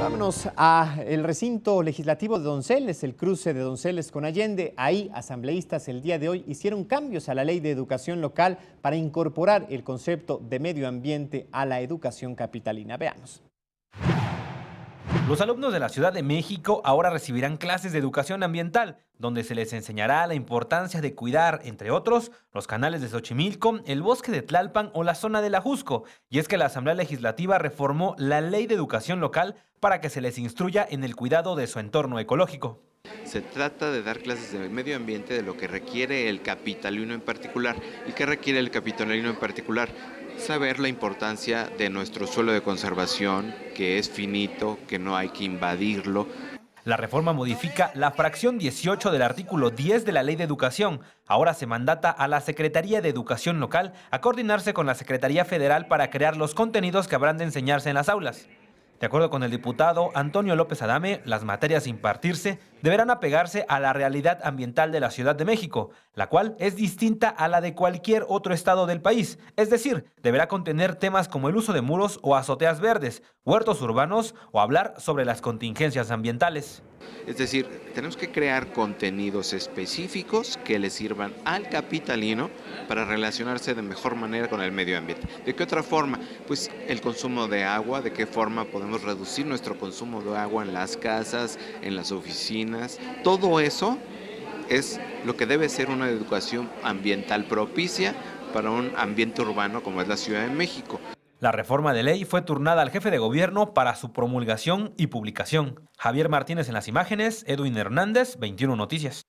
Vámonos a el recinto legislativo de Donceles, el cruce de Donceles con Allende. Ahí, asambleístas el día de hoy hicieron cambios a la ley de educación local para incorporar el concepto de medio ambiente a la educación capitalina. Veamos. Los alumnos de la Ciudad de México ahora recibirán clases de educación ambiental, donde se les enseñará la importancia de cuidar, entre otros, los canales de Xochimilco, el bosque de Tlalpan o la zona del Ajusco. Y es que la Asamblea Legislativa reformó la Ley de Educación Local para que se les instruya en el cuidado de su entorno ecológico. Se trata de dar clases de medio ambiente, de lo que requiere el capitalino en particular. ¿Y qué requiere el capitalino en particular? Saber la importancia de nuestro suelo de conservación, que es finito, que no hay que invadirlo. La reforma modifica la fracción 18 del artículo 10 de la Ley de Educación. Ahora se mandata a la Secretaría de Educación Local a coordinarse con la Secretaría Federal para crear los contenidos que habrán de enseñarse en las aulas. De acuerdo con el diputado Antonio López Adame, las materias a impartirse deberán apegarse a la realidad ambiental de la Ciudad de México, la cual es distinta a la de cualquier otro estado del país. Es decir, deberá contener temas como el uso de muros o azoteas verdes, huertos urbanos o hablar sobre las contingencias ambientales. Es decir, tenemos que crear contenidos específicos que le sirvan al capitalino para relacionarse de mejor manera con el medio ambiente. ¿De qué otra forma? Pues el consumo de agua, de qué forma podemos reducir nuestro consumo de agua en las casas, en las oficinas. Todo eso es lo que debe ser una educación ambiental propicia para un ambiente urbano como es la Ciudad de México. La reforma de ley fue turnada al jefe de gobierno para su promulgación y publicación. Javier Martínez en las imágenes, Edwin Hernández, 21 Noticias.